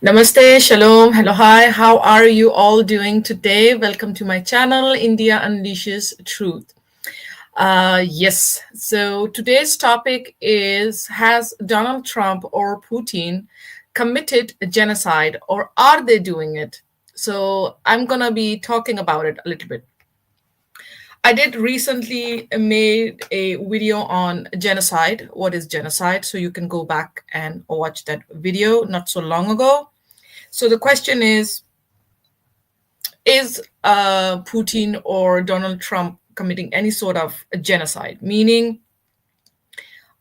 Namaste, shalom, hello, hi. How are you all doing today? Welcome to my channel, India Unleashes Truth. Yes, so today's topic is: has Donald Trump or Putin committed a genocide, or are they doing it? So I'm gonna be talking about it a little bit. I did recently made a video on genocide. What is genocide? So you can go back and watch that video not so long ago. So the question is Putin or Donald Trump committing any sort of genocide? Meaning,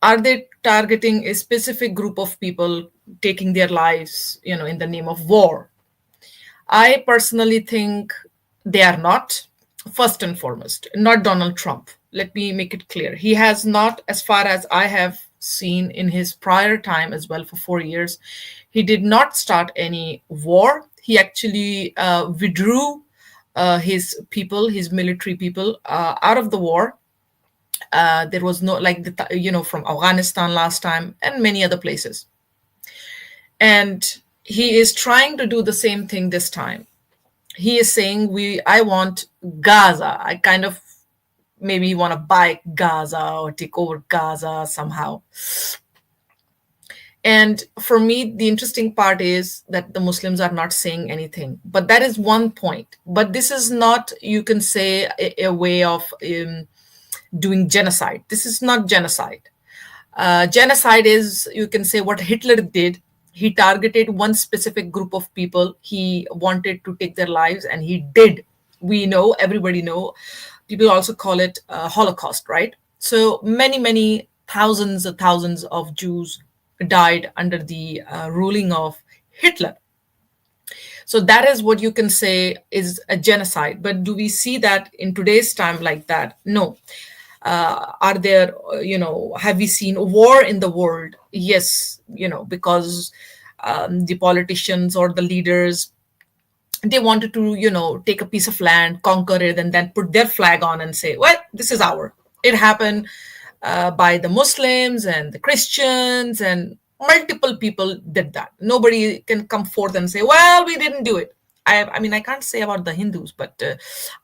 are they targeting a specific group of people, taking their lives, in the name of war? I personally think they are not. First and foremost, not Donald Trump. Let me make it clear. He has not, as far as I have seen in his prior time as well for 4 years, he did not start any war. He actually withdrew his people, his military people, out of the war. There was no, like, from Afghanistan last time and many other places. And he is trying to do the same thing this time. He is saying, I want Gaza. I kind of maybe want to buy Gaza or take over Gaza somehow. And for me, the interesting part is that the Muslims are not saying anything. But that is one point. But this is not, you can say, a way of doing genocide. This is not genocide. Genocide is, you can say, what Hitler did. He targeted one specific group of people. He wanted to take their lives, and he did. We know, everybody know. People also call it Holocaust, right? So many thousands and thousands of Jews died under the ruling of Hitler. So that is what you can say is a genocide. But do we see that in today's time like that? No. Are there, have we seen war in the world? Yes, because the politicians or the leaders, they wanted to, take a piece of land, conquer it, and then put their flag on and say, well, this is our. It happened by the Muslims and the Christians, and multiple people did that. Nobody can come forth and say, well, we didn't do it. I mean, I can't say about the Hindus, but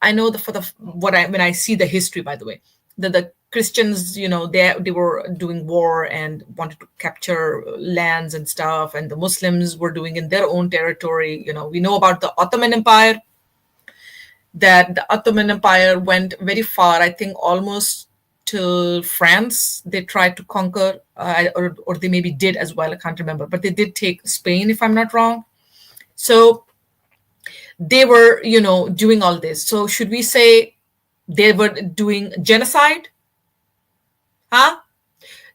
I know when I see the history, by the way, the Christians, they were doing war and wanted to capture lands and stuff, and the Muslims were doing in their own territory. We know about the Ottoman Empire, that the Ottoman Empire went very far, I think almost till France. They tried to conquer, or they maybe did as well, I can't remember, but they did take Spain, if I'm not wrong. So they were, doing all this. So should we say they were doing genocide? Huh?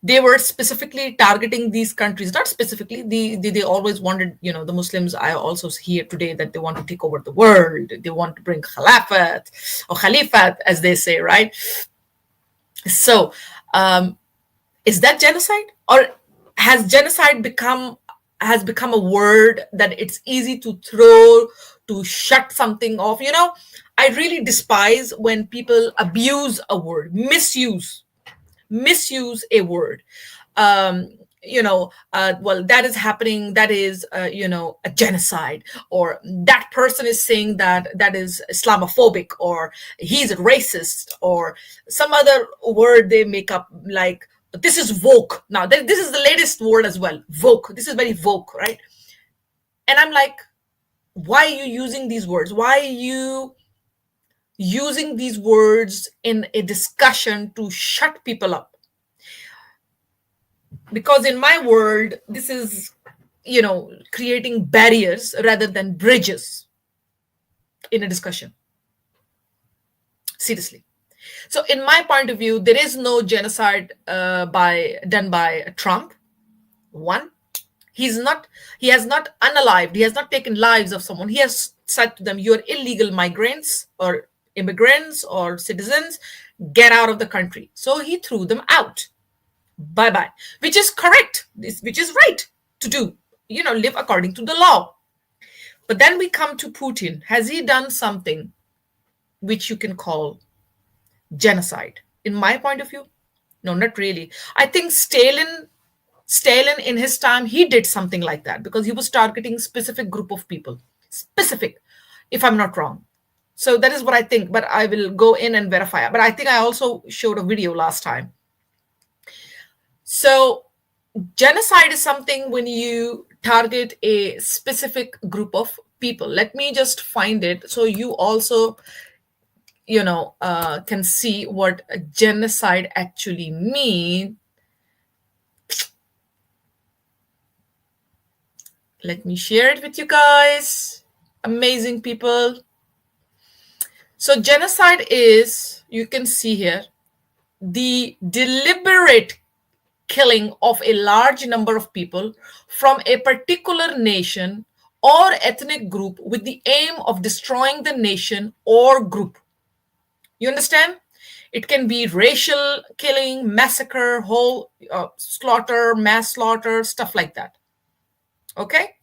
They were specifically targeting these countries, not specifically, they always wanted, the Muslims. I also hear today that they want to take over the world. They want to bring Khilafat, or Khalifat, as they say, right? So is that genocide, or has genocide become a word that it's easy to throw to shut something off? I really despise when people abuse a word, misuse a word. Well, that is happening, that is a genocide, or that person is saying that is Islamophobic, or he's a racist, or some other word they make up, like this is woke. Now this is the latest word as well, woke. This is very woke, right? And I'm like, why are you using these words? Why are you using these words in a discussion to shut people up? Because in my world, this is, creating barriers rather than bridges in a discussion. Seriously. So in my point of view, there is no genocide done by Trump. One, he has not unalived, he has not taken lives of someone. He has said to them, you're illegal migrants or immigrants or citizens, get out of the country. So he threw them out. Bye-bye, which is correct, which is right to do, live according to the law. But then we come to Putin. Has he done something which you can call genocide? In my point of view, no, not really. I think Stalin Stalin in his time, he did something like that because he was targeting specific group of people, specific, if I'm not wrong. So that is what I think, but I will go in and verify. But I think I also showed a video last time. So genocide is something when you target a specific group of people. Let me just find it so you also, can see what genocide actually means. Let me share it with you guys. Amazing people. So genocide is, you can see here, the deliberate killing of a large number of people from a particular nation or ethnic group with the aim of destroying the nation or group. You understand? It can be racial killing, massacre, whole slaughter, mass slaughter, stuff like that. Okay?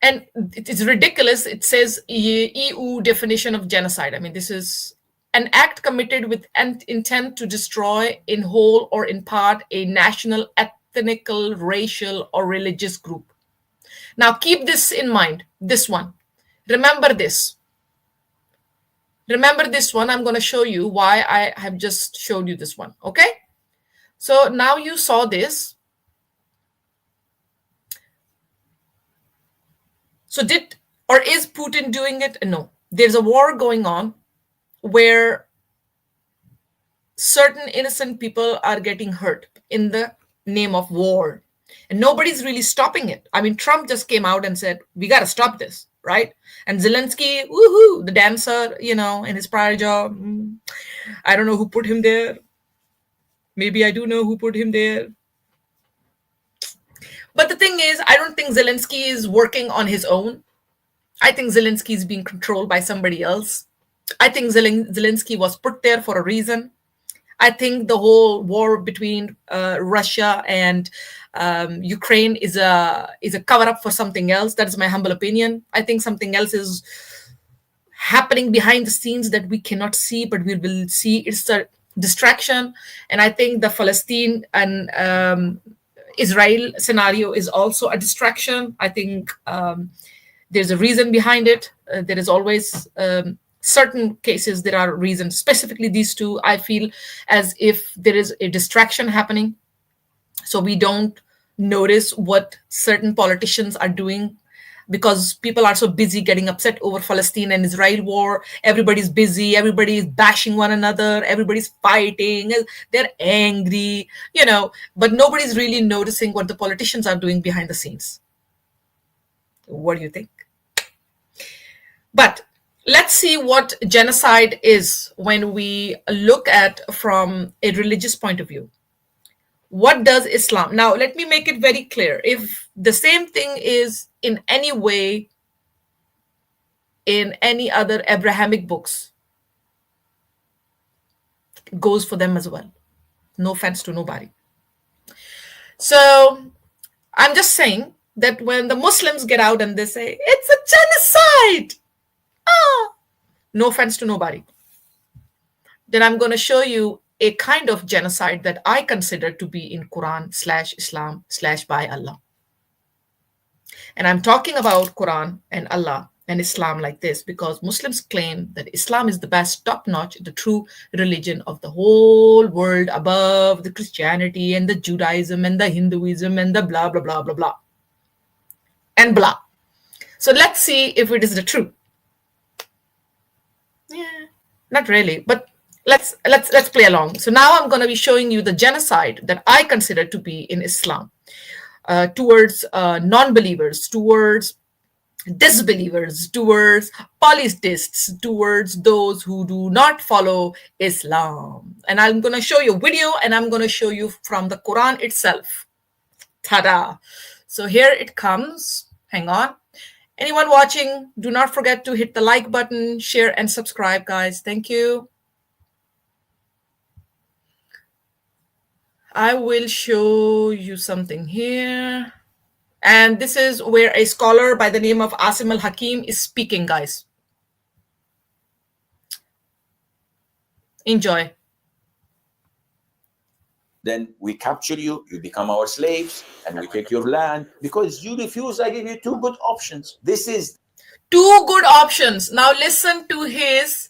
And it is ridiculous. It says EU definition of genocide. I mean, this is an act committed with an intent to destroy in whole or in part a national, ethnical, racial, or religious group. Now, keep this in mind, this one. Remember this. Remember this one. I'm going to show you why I have just showed you this one. Okay? So now you saw this. So is Putin doing it? No. There's a war going on where certain innocent people are getting hurt in the name of war. And nobody's really stopping it. I mean, Trump just came out and said, we got to stop this, right? And Zelensky, woohoo, the dancer, in his prior job. I don't know who put him there. Maybe I do know who put him there. But the thing is, I don't think Zelensky is working on his own. I think Zelensky is being controlled by somebody else. I think Zelensky was put there for a reason. I think the whole war between Russia and Ukraine is a cover-up for something else. That is my humble opinion. I think something else is happening behind the scenes that we cannot see, but we will see. It's a distraction. And I think the Palestine and Israel scenario is also a distraction. I think there's a reason behind it. There is always certain cases there are reasons. Specifically these two, I feel as if there is a distraction happening, so we don't notice what certain politicians are doing, because people are so busy getting upset over Palestine and Israel war. Everybody's busy, everybody's bashing one another, everybody's fighting, they're angry, but nobody's really noticing what the politicians are doing behind the scenes. What do you think? But let's see what genocide is when we look at from a religious point of view. What does Islam? Now, let me make it very clear. If the same thing is in any way in any other Abrahamic books, it goes for them as well. No offense to nobody. So I'm just saying that when the Muslims get out and they say, it's a genocide, no offense to nobody, then I'm going to show you a kind of genocide that I consider to be in Quran/Islam/by Allah. And I'm talking about Quran and Allah and Islam like this because Muslims claim that Islam is the best, top-notch, the true religion of the whole world, above the Christianity and the Judaism and the Hinduism and the blah, blah, blah, blah, blah, and blah. So let's see if it is the truth. Yeah, not really, but let's play along. So now I'm going to be showing you the genocide that I consider to be in Islam towards non-believers, towards disbelievers, towards polytheists, towards those who do not follow Islam. And I'm going to show you a video, and I'm going to show you from the Quran itself. Ta-da! So here it comes. Hang on. Anyone watching, do not forget to hit the like button, share, and subscribe, guys. Thank you. I will show you something here. And this is where a scholar by the name of Asim al-Hakim is speaking, guys. Enjoy. then we capture you, you become our slaves, and we take your land. Because you refuse, I give you two good options. This is two good options. Now listen to his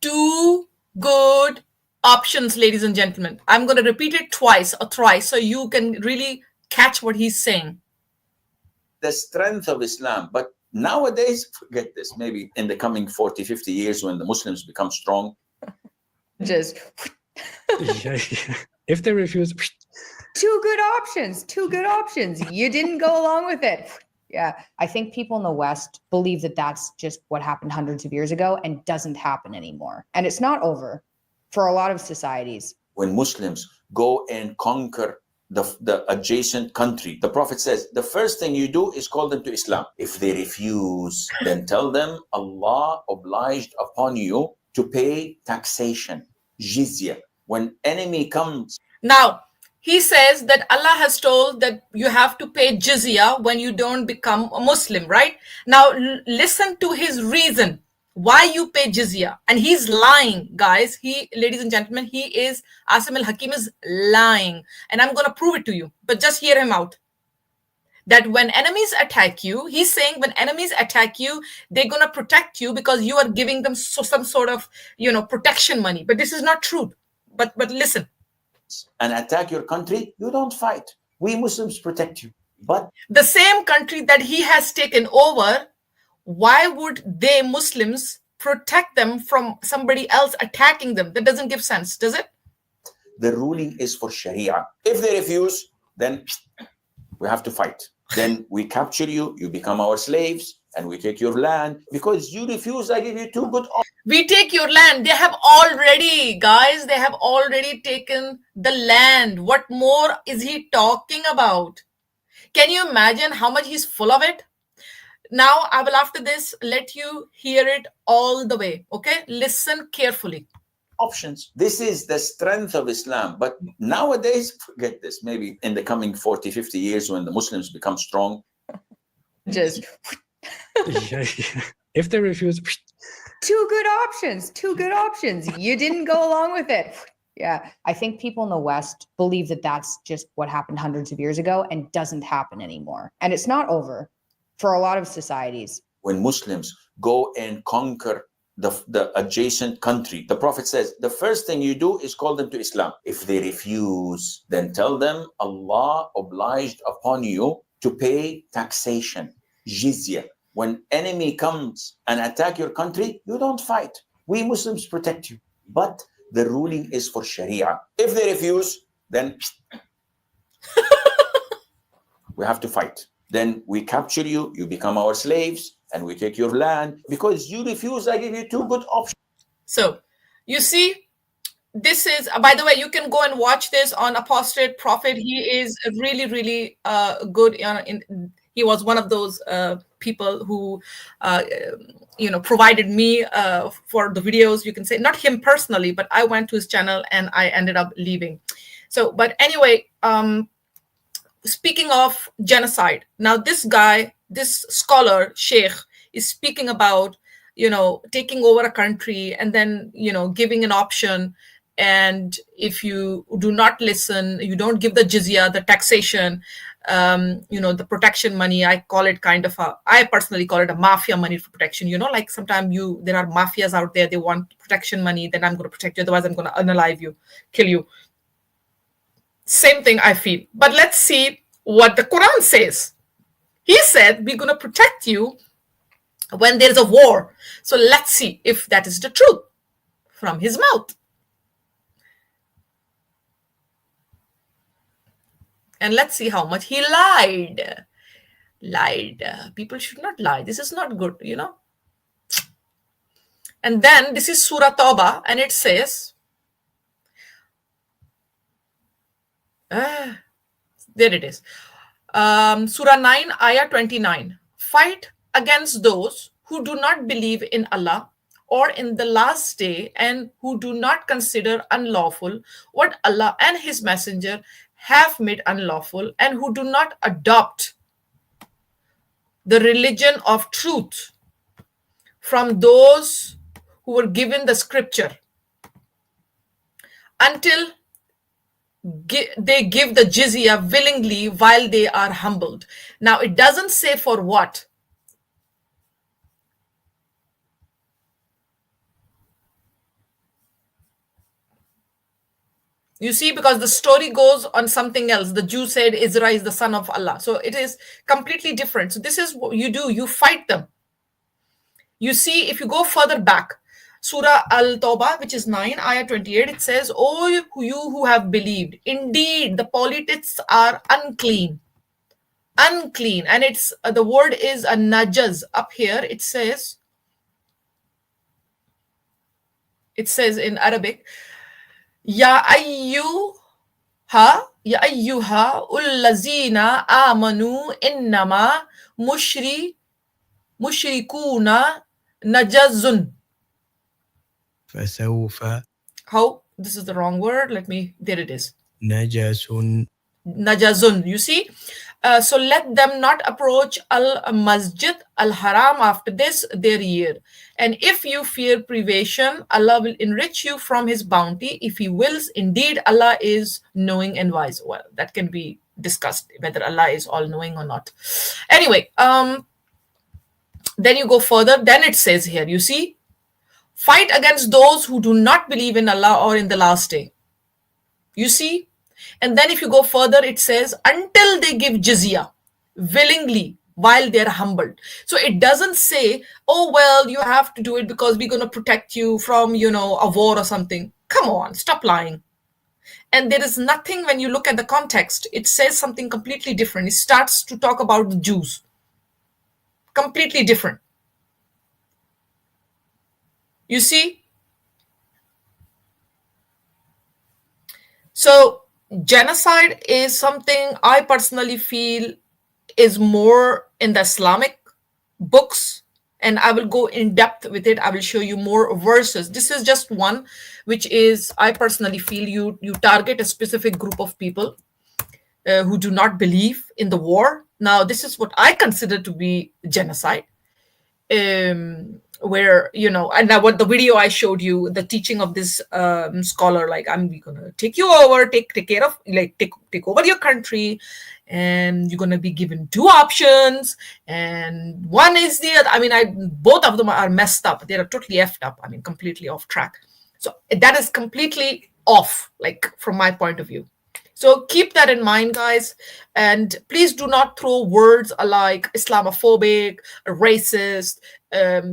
two good options, ladies and gentlemen. I'm going to repeat it twice or thrice so you can really catch what he's saying. the strength of Islam. But nowadays, forget this, maybe in the coming 40, 50 years when the Muslims become strong. Just If they refuse, two good options. You didn't go along with it. Yeah, I think people in the West believe that that's just what happened hundreds of years ago and doesn't happen anymore. And it's not over for a lot of societies. When Muslims go and conquer the adjacent country, the Prophet says, the first thing you do is call them to Islam. If they refuse, then tell them Allah obliged upon you to pay taxation, jizya. When enemy comes. now, he says that Allah has told that you have to pay jizya when you don't become a Muslim, right? Now, listen to his reason why you pay jizya. And he's lying, guys. Ladies and gentlemen, Asim al-Hakim is lying. And I'm going to prove it to you. But just hear him out. That when enemies attack you, he's saying when enemies attack you, they're going to protect you because you are giving them some sort of, protection money. But this is not true. But listen. And attack your country, you don't fight. We Muslims protect you. But the same country that he has taken over, why would they Muslims protect them from somebody else attacking them? That doesn't give sense, does it? The ruling is for Sharia. If they refuse, then we have to fight. Then we capture you, you become our slaves, and we take your land. Because you refuse, I give you two good options. We take your land. They have already, guys, they have already taken the land. What more is he talking about? Can you imagine how much he's full of it? Now, I will, after this, let you hear it all the way. Okay? Listen carefully. Options. This is the strength of Islam. But nowadays, forget this, maybe in the coming 40, 50 years when the Muslims become strong. Just if they refuse, Two good options. You didn't go along with it. Yeah, I think people in the West believe that that's just what happened hundreds of years ago and doesn't happen anymore. And it's not over for a lot of societies. When Muslims go and conquer the adjacent country, the Prophet says, the first thing you do is call them to Islam. If they refuse, then tell them Allah obliged upon you to pay taxation, jizya. When enemy comes and attack your country, you don't fight. We Muslims protect you. But the ruling is for Sharia. If they refuse, then we have to fight. Then we capture you, you become our slaves, and we take your land. Because you refuse, I give you two good options. so, you see, this is, by the way, you can go and watch this on Apostate Prophet. He is really, really good. He was one of those people who, provided me for the videos. You can say, not him personally, but I went to his channel and I ended up leaving. So, but anyway, speaking of genocide, now this guy, this scholar, Sheikh, is speaking about, taking over a country and then, giving an option. And if you do not listen, you don't give the jizya, the taxation, the protection money. I personally call it a mafia money for protection. Like sometimes there are mafias out there, they want protection money, then I'm going to protect you, otherwise I'm going to unalive you, kill you. Same thing I feel. But let's see what the Quran says. He said, we're going to protect you when there's a war. So let's see if that is the truth from his mouth. And let's see how much he lied. People should not lie. This is not good, And then this is Surah Tawbah, and it says, there it is. Surah 9, Ayah 29. Fight against those who do not believe in Allah or in the last day and who do not consider unlawful what Allah and His Messenger have made unlawful, and who do not adopt the religion of truth from those who were given the scripture until they give the jizya willingly while they are humbled. Now, it doesn't say for what. You see, because the story goes on something else. The Jew said Israel is the son of Allah. So it is completely different. So this is what you do. You fight them. You see, if you go further back, Surah Al-Tawbah, which is 9, ayah 28, it says, "O you who have believed, indeed the politics are unclean." Unclean. And it's the word is a najaz. Up here, it says in Arabic, Ya ayyuha, Ya ayyuha ullazina amanu innama mushrikuna najazun. فسوف How? This is the wrong word. There it is. نجس Najazun. You see? So let them not approach al-masjid al-haram after this their year. And if you fear privation, Allah will enrich you from his bounty if he wills. Indeed, Allah is knowing and wise. Well, that can be discussed whether Allah is all knowing or not. Anyway, then you go further. Then it says here, you see, fight against those who do not believe in Allah or in the last day. You see? And then if you go further, it says, until they give jizya willingly while they're humbled. So it doesn't say, oh, well, you have to do it because we're going to protect you from, a war or something. Come on, stop lying. And there is nothing, when you look at the context, it says something completely different. It starts to talk about the Jews. Completely different. You see? So genocide is something I personally feel is more in the Islamic books, and I will go in depth with it. I will show you more verses. This is just one, which is, I personally feel you target a specific group of people who do not believe in the war. Now, this is what I consider to be genocide. Where, and now what the video I showed you, the teaching of this scholar, like, I'm gonna take you over, take care of, like, take over your country, and you're gonna be given two options, and one is the other. I mean, both of them are messed up. They are totally effed up. I mean, completely off track. So that is completely off, like, from my point of view. So keep that in mind, guys. And please do not throw words like Islamophobic, racist,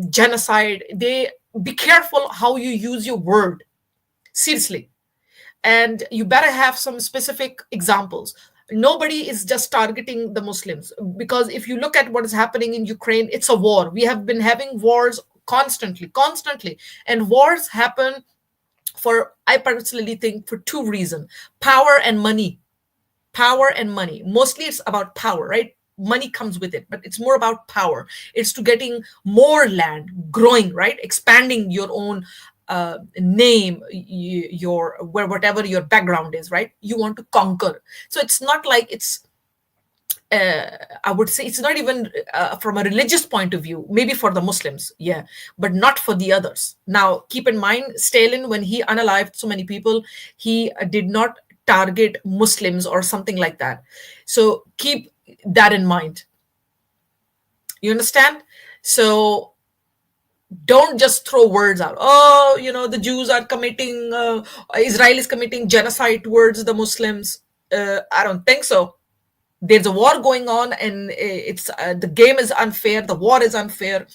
genocide. Be careful how you use your word. Seriously. And you better have some specific examples. Nobody is just targeting the Muslims, because if you look at what is happening in Ukraine, it's a war. We have been having wars constantly. And wars happen for, I personally think, for two reasons: power and money. Mostly it's about power, right? Money comes with it, but it's more about power. It's to getting more land, growing, right? Expanding your own name, whatever your background is, right? You want to conquer. So it's not like it's, I would say it's not even from a religious point of view, maybe for the Muslims, yeah, but not for the others. Now, keep in mind, Stalin, when he unalived so many people, he did not target Muslims or something like that. So keep that in mind. You understand? So don't just throw words out. Oh, the Jews are committing, Israel is committing genocide towards the Muslims. I don't think so. There's a war going on, and it's the game is unfair. The war is unfair.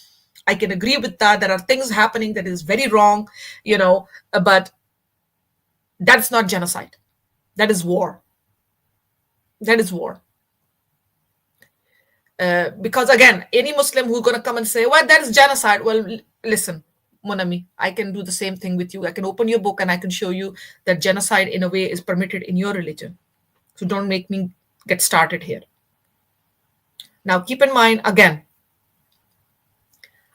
I can agree with that. There are things happening that is very wrong, but that's not genocide. That is war. That is war. Because again, any Muslim who's going to come and say, well, that is genocide. Well, listen, Monami, I can do the same thing with you. I can open your book and I can show you that genocide in a way is permitted in your religion. So don't make me get started here. Now, keep in mind, again,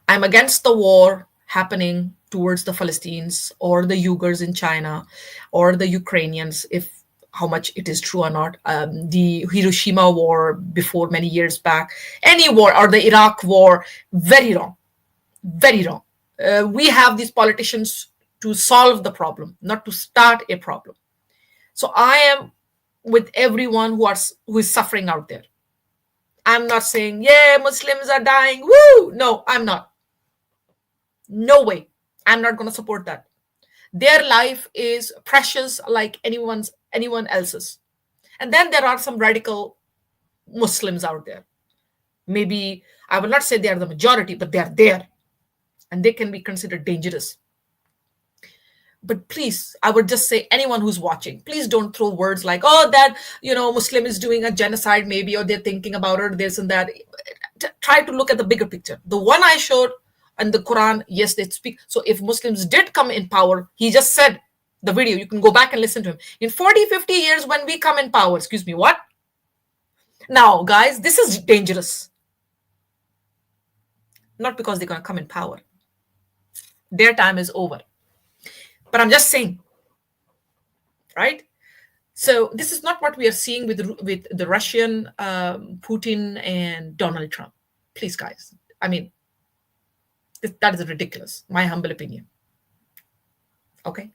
I'm against the war happening towards the Palestinians or the Uyghurs in China or the Ukrainians, if how much it is true or not. The Hiroshima war before many years back, any war, or the Iraq war, very wrong, very wrong. We have these politicians to solve the problem, not to start a problem. So I am with everyone who is suffering out there. I'm not saying, yeah, Muslims are dying. Woo! No, I'm not. No way. I'm not going to support that. Their life is precious like anyone else's. And then there are some radical Muslims out there. Maybe I will not say they are the majority, but they are there. And they can be considered dangerous. But please, I would just say anyone who's watching, please don't throw words like, oh, that, Muslim is doing a genocide maybe, or they're thinking about it, this and that. Try to look at the bigger picture. The one I showed in the Quran, yes, they speak. So if Muslims did come in power, he just said the video, you can go back and listen to him. In 40, 50 years when we come in power, excuse me, what? Now, guys, this is dangerous. Not because they're going to come in power. Their time is over. But I'm just saying, right? So this is not what we are seeing with the Russian Putin and Donald Trump. Please, guys. I mean, that is ridiculous. My humble opinion. Okay.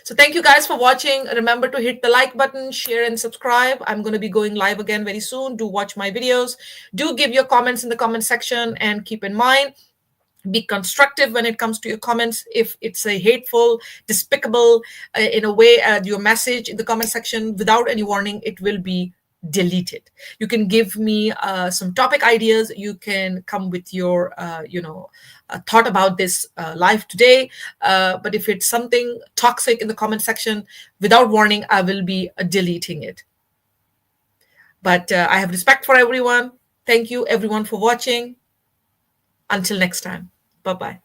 So thank you guys for watching. Remember to hit the like button, share and subscribe. I'm going to be going live again very soon. Do watch my videos. Do give your comments in the comment section, and keep in mind, be constructive when it comes to your comments. If it's a hateful, despicable, in a way, your message in the comment section without any warning, it will be deleted. You can give me some topic ideas. You can come with your, thought about this live today. But if it's something toxic in the comment section without warning, I will be deleting it. But I have respect for everyone. Thank you, everyone, for watching. Until next time. Bye-bye.